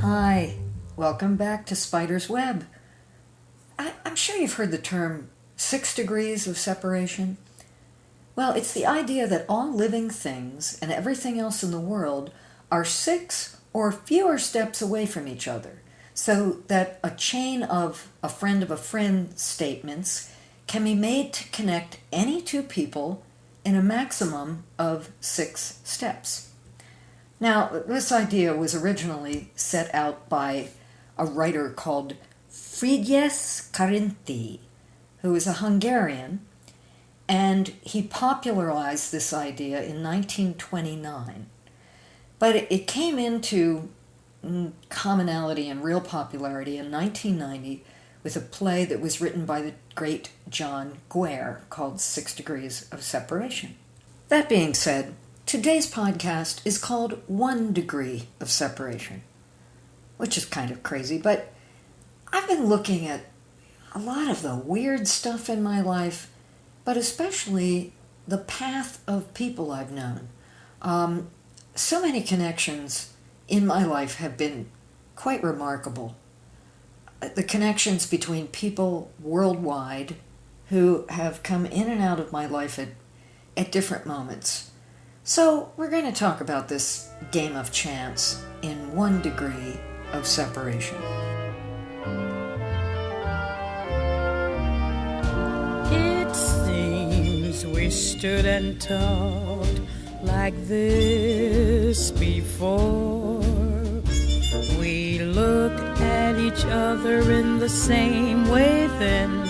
Hi, welcome back to Spider's Web. I'm sure you've heard the term 6 degrees of separation. Well, it's the idea that all living things and everything else in the world are 6 or fewer steps away from each other, so that a chain of a friend statements can be made to connect any two people in a maximum of 6 steps. Now, this idea was originally set out by a writer called Frigyes Karinthy, who is a Hungarian, and he popularized this idea in 1929. But it came into commonality and real popularity in 1990 with a play that was written by the great John Guare called 6 Degrees of Separation. That being said, today's podcast is called 1 Degree of Separation, which is kind of crazy, but I've been looking at a lot of the weird stuff in my life, but especially the path of people I've known. So many connections in my life have been quite remarkable. The connections between people worldwide who have come in and out of my life at different moments. So we're going to talk about this game of chance in 1 Degree of Separation. It seems we stood and talked like this before. We looked at each other in the same way then,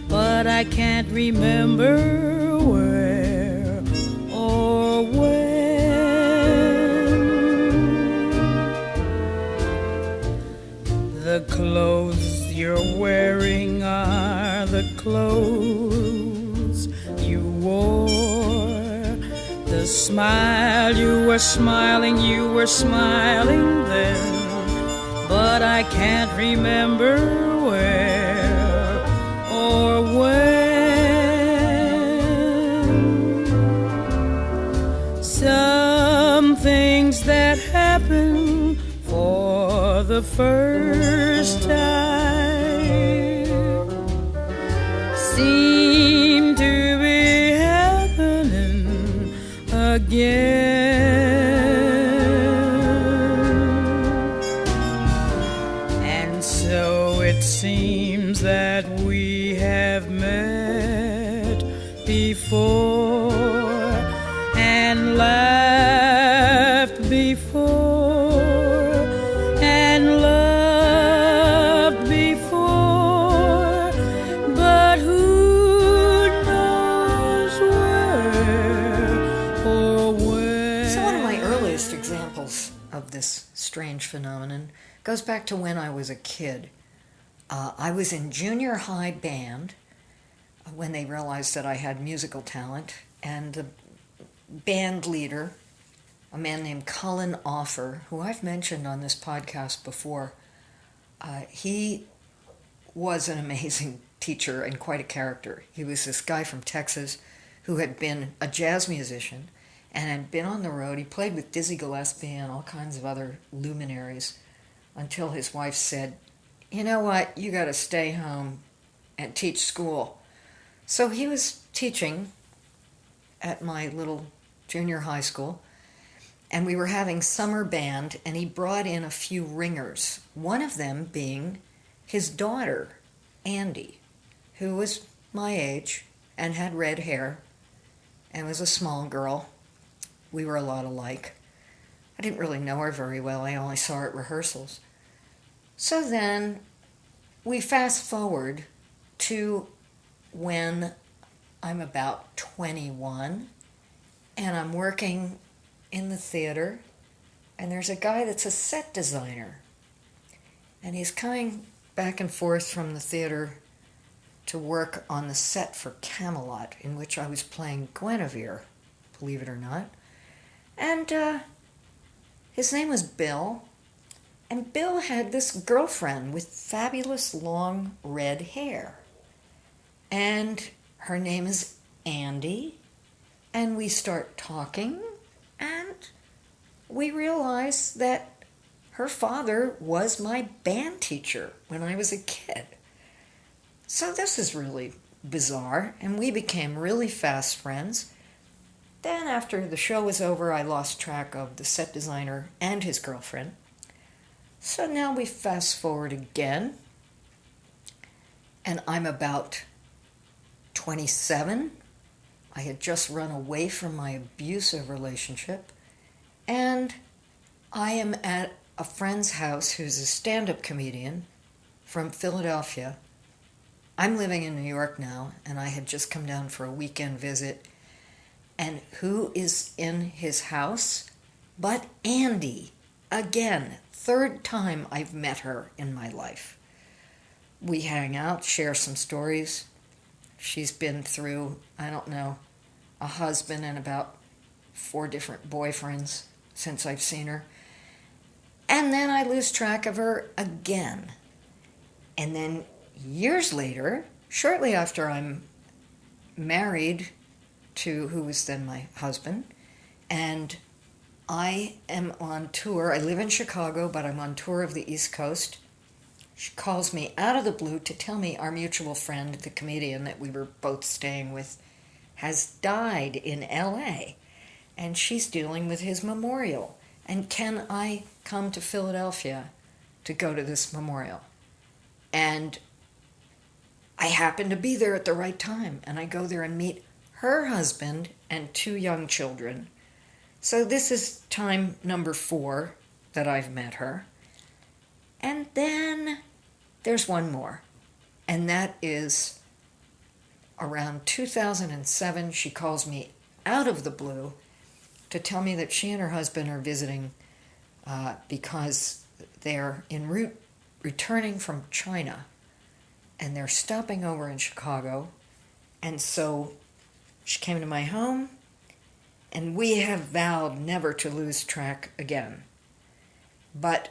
but I can't remember where or when. The clothes you're wearing are the clothes you wore. The smile you were smiling then, but I can't remember where or when. Some things that happen for the first time seem to be happening again. And so it seems that we have met before and laughed before and loved before, but who knows where or when. So one of my earliest examples of this strange phenomenon goes back to when I was a kid. I was in junior high band when they realized that I had musical talent, and the band leader, a man named Colin Offer, who I've mentioned on this podcast before, he was an amazing teacher and quite a character. He was this guy from Texas who had been a jazz musician and had been on the road. He played with Dizzy Gillespie and all kinds of other luminaries until his wife said, "You know what, you got to stay home and teach school." So he was teaching at my little junior high school, and we were having summer band, and he brought in a few ringers, one of them being his daughter, Andy, who was my age and had red hair and was a small girl. We were a lot alike. I didn't really know her very well. I only saw her at rehearsals. So then we fast forward to when I'm about 21 and I'm working in the theater, and there's a guy that's a set designer, and he's coming back and forth from the theater to work on the set for Camelot, in which I was playing Guinevere, believe it or not. And His name was Bill, and Bill had this girlfriend with fabulous long red hair. And her name is Andy, and we start talking, and we realize that her father was my band teacher when I was a kid. So this is really bizarre, and we became really fast friends. Then after the show was over, I lost track of the set designer and his girlfriend. So now we fast forward again, and I'm about 27. I had just run away from my abusive relationship, and I am at a friend's house who's a stand-up comedian from Philadelphia. I'm living in New York now, and I had just come down for a weekend visit. And who is in his house but Andy? Again, third time I've met her in my life. We hang out, share some stories. She's been through, I don't know, a husband and about 4 different boyfriends since I've seen her. And then I lose track of her again. And then years later, shortly after I'm married to who was then my husband, and I am on tour. I live in Chicago, but I'm on tour of the East Coast. She calls me out of the blue to tell me our mutual friend, the comedian that we were both staying with, has died in L.A., and she's dealing with his memorial. And can I come to Philadelphia to go to this memorial? And I happen to be there at the right time, and I go there and meet her husband and 2 young children. So this is time number 4 that I've met her. And then there's one more, and that is around 2007. She calls me out of the blue to tell me that she and her husband are visiting because they're en route returning from China, and they're stopping over in Chicago. And so she came to my home, and we have vowed never to lose track again. But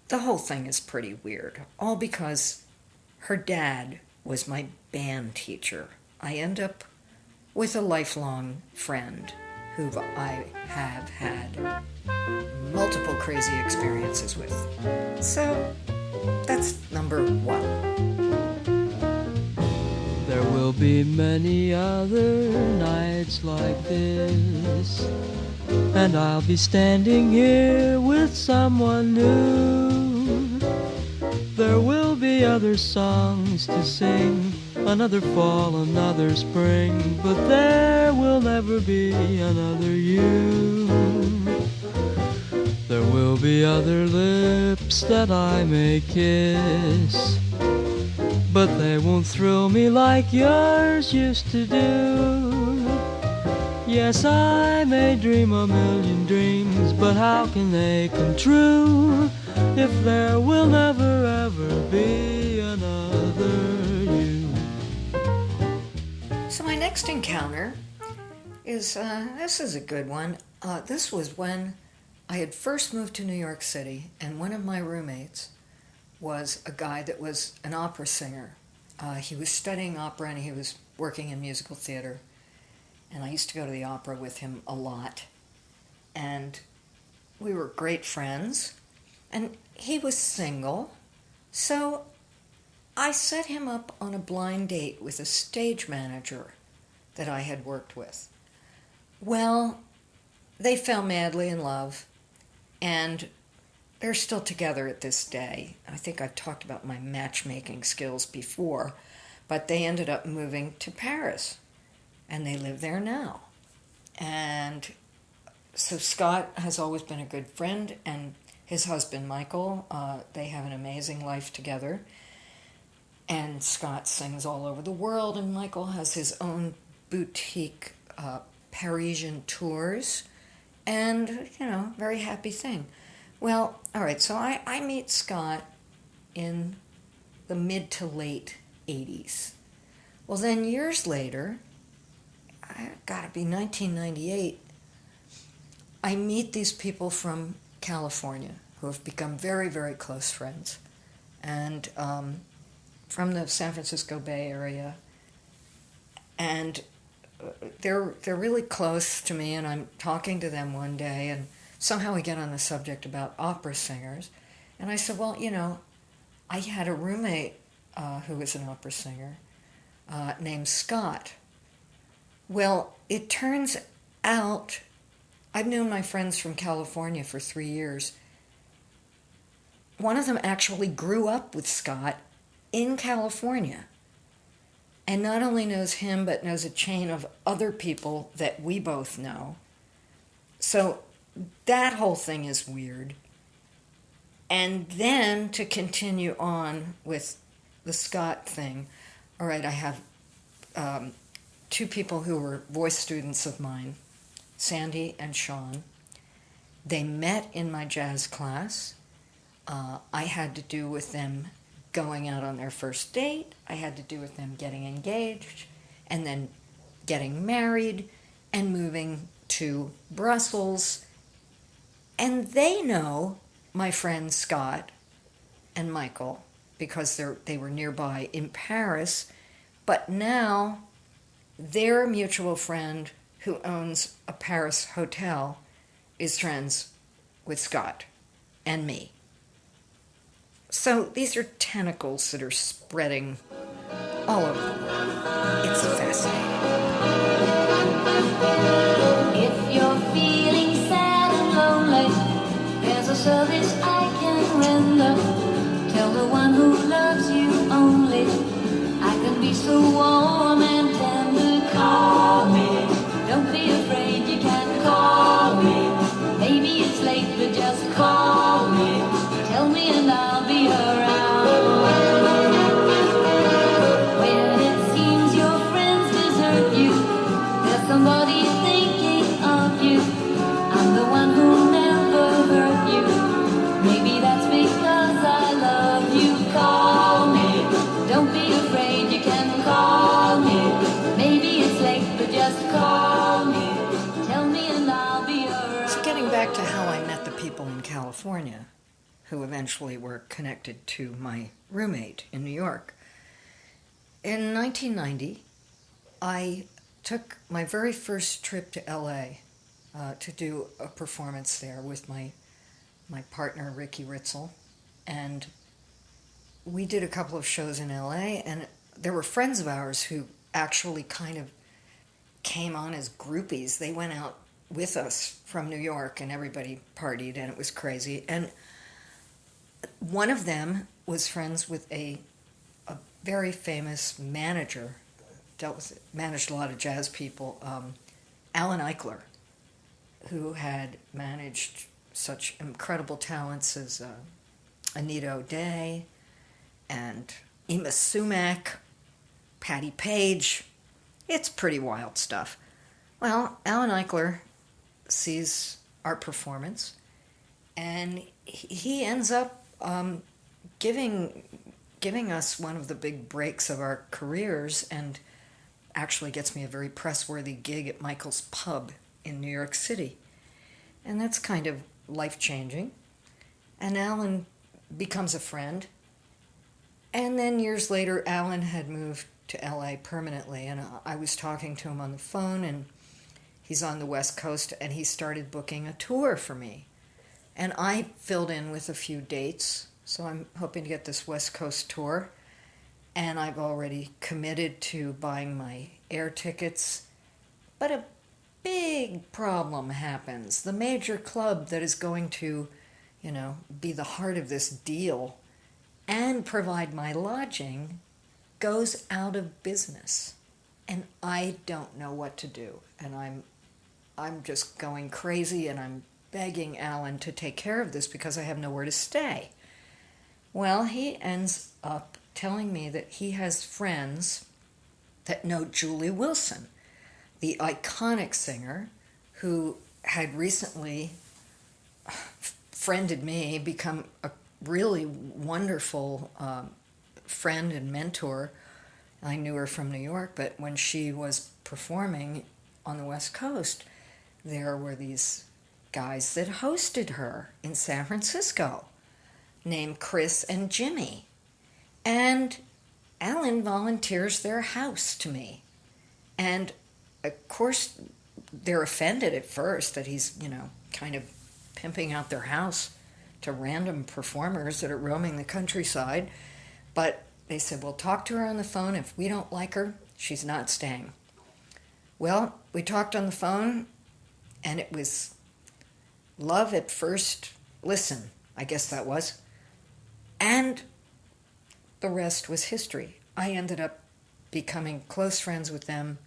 the whole thing is pretty weird, all because her dad was my band teacher. I end up with a lifelong friend who I have had multiple crazy experiences with. So that's number 1. There will be many other nights like this, and I'll be standing here with someone new. There will be other songs to sing, another fall, another spring, but there will never be another you. There will be other lips that I may kiss, but they won't thrill me like yours used to do. Yes, I may dream a million dreams, but how can they come true if there will never ever be another you? So my next encounter is, this is a good one. This was when I had first moved to New York City, and one of my roommates was a guy that was an opera singer. He was studying opera and he was working in musical theater. And I used to go to the opera with him a lot. And we were great friends. And he was single. So I set him up on a blind date with a stage manager that I had worked with. Well, they fell madly in love. And they're still together at this day. I think I've talked about my matchmaking skills before, but they ended up moving to Paris, and they live there now. And so Scott has always been a good friend, and his husband, Michael, they have an amazing life together. And Scott sings all over the world, and Michael has his own boutique Parisian tours, and, very happy thing. Well, all right, so I meet Scott in the mid to late 80s. Well, then years later, gotta be 1998, I meet these people from California who have become very, very close friends, and from the San Francisco Bay Area, and they're really close to me, and I'm talking to them one day, and somehow we get on the subject about opera singers, and I said, well, I had a roommate who was an opera singer named Scott. Well, it turns out I've known my friends from California for 3 years. One of them actually grew up with Scott in California, and not only knows him, but knows a chain of other people that we both know. So that whole thing is weird. And then to continue on with the Scott thing, all right, I have two people who were voice students of mine, Sandy and Sean. They met in my jazz class. I had to do with them going out on their first date. I had to do with them getting engaged and then getting married and moving to Brussels. And they know my friends Scott and Michael because they were nearby in Paris. But now their mutual friend who owns a Paris hotel is friends with Scott and me. So these are tentacles that are spreading all over the world. It's fascinating. If you're feeling sad and lonely, there's a service I can render. Tell the one who loves you only, I can be so warm and tender. Call me, don't be afraid, you can call me. Maybe it's late, but just call me. Tell me and I'll be around. When it seems your friends desert you, there's somebody thinking of you. I'm the one who never hurt you. Maybe that's because I love you. Call me, don't be afraid, you can call me. Maybe it's late, but just call me. Tell me and I'll be around. So getting back to how I met the people in California, who eventually were connected to my roommate in New York. In 1990, I took my very first trip to LA to do a performance there with my partner, Ricky Ritzel. And we did a couple of shows in LA, and there were friends of ours who actually kind of came on as groupies. They went out with us from New York, and everybody partied, and it was crazy. And one of them was friends with a very famous manager, managed a lot of jazz people, Alan Eichler, who had managed such incredible talents as Anita O'Day and Ema Sumac, Patti Page. It's pretty wild stuff. Well, Alan Eichler sees our performance, and he ends up giving us one of the big breaks of our careers, and actually gets me a very press-worthy gig at Michael's Pub in New York City. And that's kind of life-changing. And Alan becomes a friend. And then years later, Alan had moved to LA permanently, and I was talking to him on the phone, and he's on the West Coast, and he started booking a tour for me. And I filled in with a few dates, so I'm hoping to get this West Coast tour. And I've already committed to buying my air tickets. But a big problem happens. The major club that is going to, be the heart of this deal and provide my lodging goes out of business. And I don't know what to do. And I'm just going crazy, and I'm begging Alan to take care of this because I have nowhere to stay. Well, he ends up telling me that he has friends that know Julie Wilson, the iconic singer who had recently friended me, become a really wonderful friend and mentor. I knew her from New York, but when she was performing on the West Coast, there were these guys that hosted her in San Francisco named Chris and Jimmy. And Alan volunteers their house to me. And of course, they're offended at first that he's, kind of pimping out their house to random performers that are roaming the countryside. But they said, we'll talk to her on the phone. If we don't like her, she's not staying. Well, we talked on the phone, and it was love at first listen, I guess that was. And the rest was history. I ended up becoming close friends with them,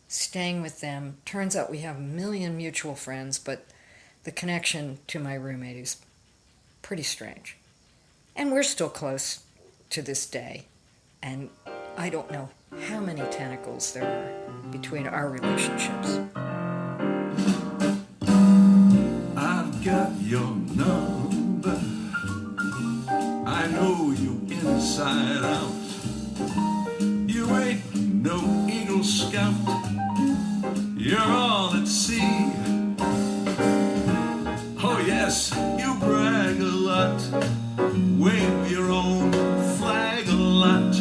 staying with them. Turns out we have a million mutual friends, but the connection to my roommate is pretty strange. And we're still close to this day. And I don't know how many tentacles there are between our relationships. I've got your number. I know you inside out. You ain't no Eagle Scout. You're all at sea. Oh yes, you brag a lot. Wave your own flag a lot.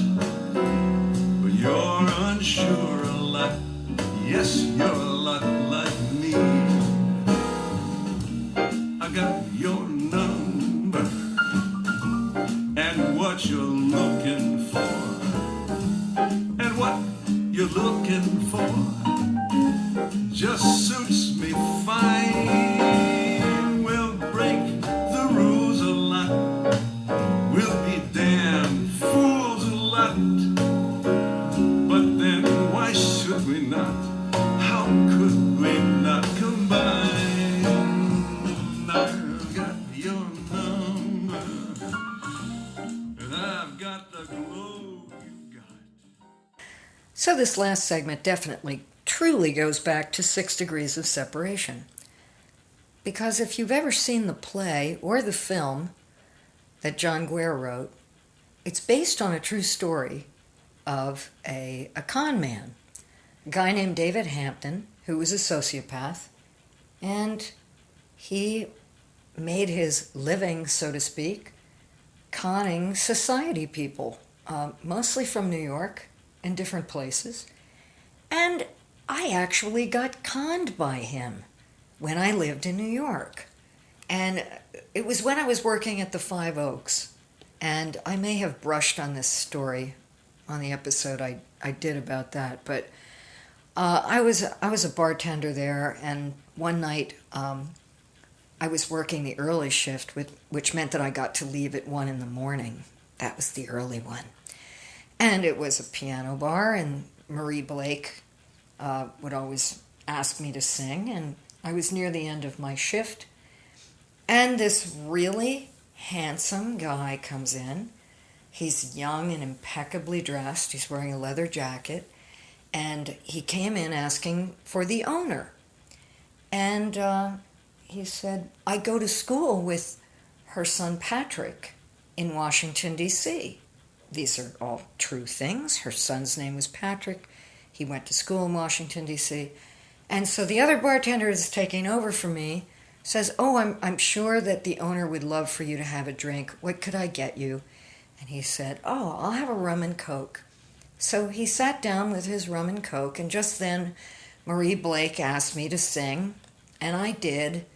But you're unsure a lot. Yes, you're a lot like me. I got your number and what you're looking for. And what you're looking for just suits me fine. We'll break the rules a lot. We'll be damn fools a lot. But then why should we not? How could we not combine? I've got your number, and I've got the glow you got. So this last segment definitely, truly goes back to 6 Degrees of Separation. Because if you've ever seen the play or the film that John Guare wrote, it's based on a true story of a con man, a guy named David Hampton, who was a sociopath, and he made his living, so to speak, conning society people, mostly from New York and different places. And I actually got conned by him when I lived in New York. And it was when I was working at the Five Oaks. And I may have brushed on this story on the episode I did about that. But I was a bartender there, and one night I was working the early shift, which meant that I got to leave at 1 a.m. That was the early one. And it was a piano bar, and Marie Blake would always ask me to sing, and I was near the end of my shift, and this really handsome guy comes in. He's young and impeccably dressed. He's wearing a leather jacket, and he came in asking for the owner. And he said, I go to school with her son Patrick in Washington, D.C. These are all true things. Her son's name was Patrick. He went to school in Washington, D.C. And so the other bartender is taking over for me, says, oh, I'm sure that the owner would love for you to have a drink. What could I get you? And he said, oh, I'll have a rum and Coke. So he sat down with his rum and Coke, and just then Marie Blake asked me to sing, and I did,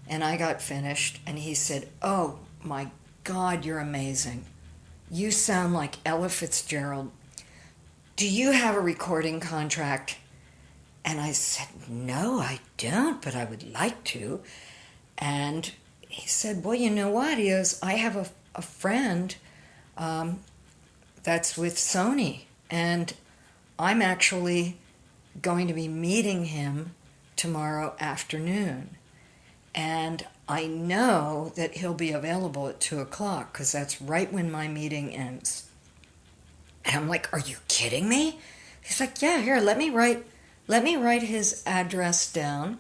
and I got finished, and he said, oh, my God, you're amazing. You sound like Ella Fitzgerald. Do you have a recording contract? And I said, no, I don't, but I would like to. And he said, well, you know what? He goes, I have a friend that's with Sony, and I'm actually going to be meeting him tomorrow afternoon. And I know that he'll be available at 2 o'clock because that's right when my meeting ends. And I'm like, are you kidding me? He's like, yeah, here, let me write his address down.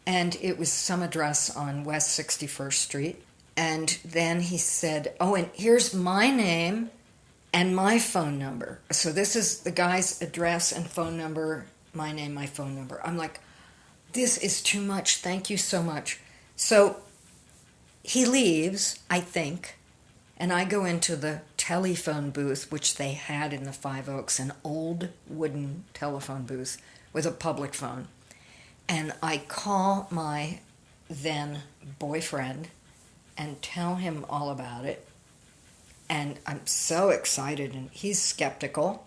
And it was some address on West 61st Street. And then he said, oh, and here's my name and my phone number. So this is the guy's address and phone number, my name, my phone number. I'm like, This is too much. Thank you so much. So he leaves, I think, and I go into the telephone booth, which they had in the Five Oaks, an old wooden telephone booth with a public phone. And I call my then boyfriend and tell him all about it. And I'm so excited, and he's skeptical.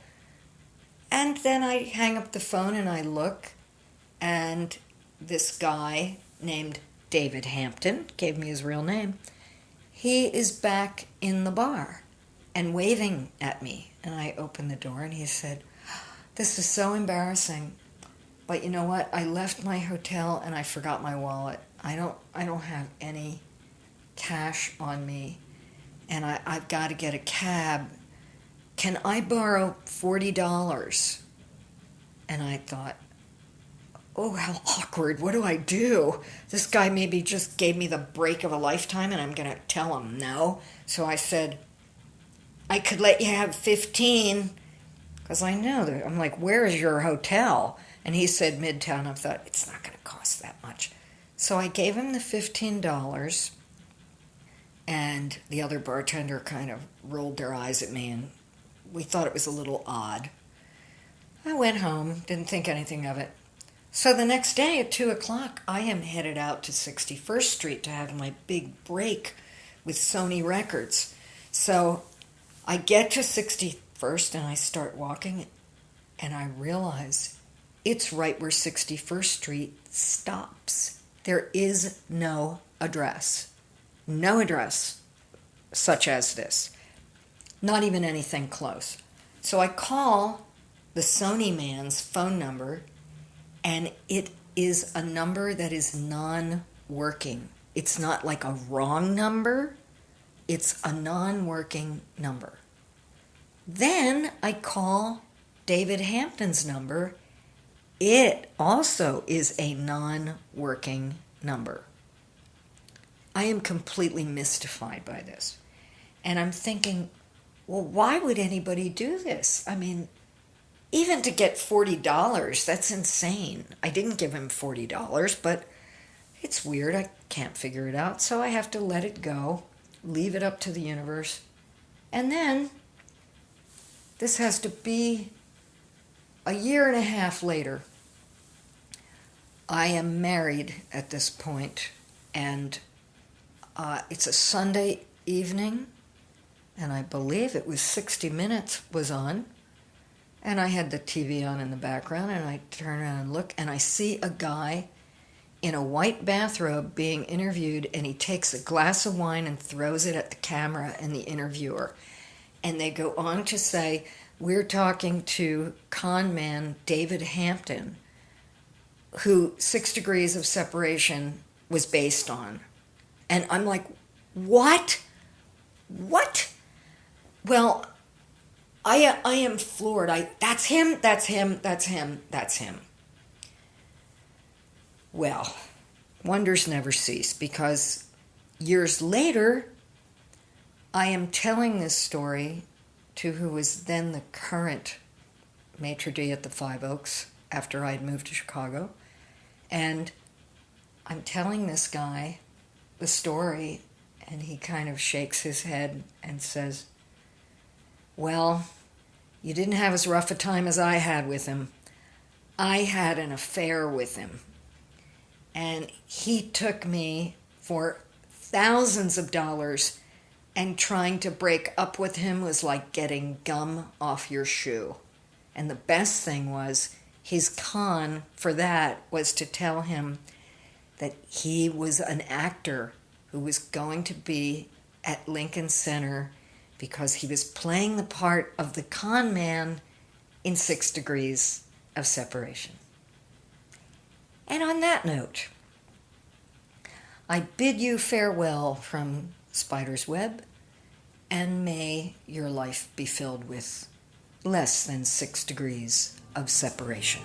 And then I hang up the phone and I look, and this guy named David Hampton, gave me his real name, he is back in the bar and waving at me. And I opened the door and he said, "This is so embarrassing, but you know what? I left my hotel and I forgot my wallet. I don't have any cash on me, and I've got to get a cab. Can I borrow $40? And I thought, oh, how awkward. What do I do? This guy maybe just gave me the break of a lifetime and I'm going to tell him no. So I said, I could let you have 15, because I know that. I'm like, where is your hotel? And he said Midtown. I thought, it's not going to cost that much. So I gave him the $15, and the other bartender kind of rolled their eyes at me, and we thought it was a little odd. I went home, didn't think anything of it. So the next day at 2 o'clock, I am headed out to 61st Street to have my big break with Sony Records. So I get to 61st and I start walking, and I realize it's right where 61st Street stops. There is no address. No address such as this. Not even anything close. So I call the Sony man's phone number, and it is a number that is non-working. It's not like a wrong number. It's a non-working number. Then I call David Hampton's number. It also is a non-working number. I am completely mystified by this. And I'm thinking, well, why would anybody do this? I mean, even to get $40, that's insane. I didn't give him $40, but it's weird. I can't figure it out. So I have to let it go, leave it up to the universe. And then this has to be a year and a half later. I am married at this point, and it's a Sunday evening, and I believe it was 60 Minutes was on, and I had the TV on in the background, and I turn around and look, and I see a guy in a white bathrobe being interviewed, and he takes a glass of wine and throws it at the camera and the interviewer. And they go on to say, we're talking to con man David Hampton, who 6 Degrees of Separation was based on. And I'm like, what? What? Well, I am floored. That's him, that's him, that's him, that's him. Well, wonders never cease, because years later, I am telling this story to who was then the current maitre d' at the Five Oaks after I'd moved to Chicago. And I'm telling this guy the story, and he kind of shakes his head and says, well, you didn't have as rough a time as I had with him. I had an affair with him. And he took me for thousands of dollars, and trying to break up with him was like getting gum off your shoe. And the best thing was, his con for that was to tell him that he was an actor who was going to be at Lincoln Center because he was playing the part of the con man in 6 Degrees of Separation. And on that note, I bid you farewell from Spider's Web, and may your life be filled with less than 6 degrees of separation.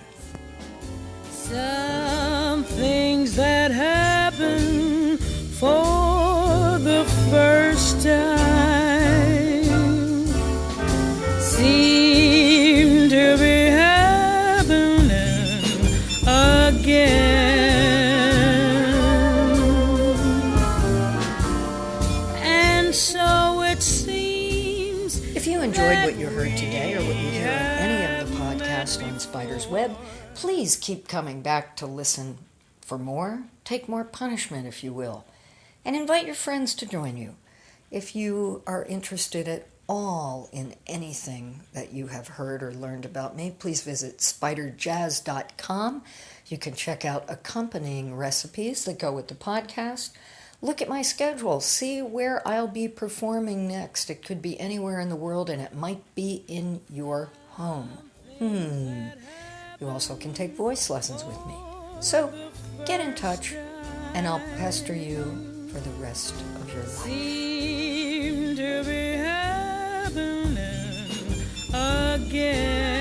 Some things that happen for the first time seem to be happening again. Please keep coming back to listen for more. Take more punishment, if you will. And invite your friends to join you. If you are interested at all in anything that you have heard or learned about me, please visit spiderjazz.com. You can check out accompanying recipes that go with the podcast. Look at my schedule. See where I'll be performing next. It could be anywhere in the world, and it might be in your home. You also can take voice lessons with me. So get in touch, and I'll pester you for the rest of your life. Seem to be happening again.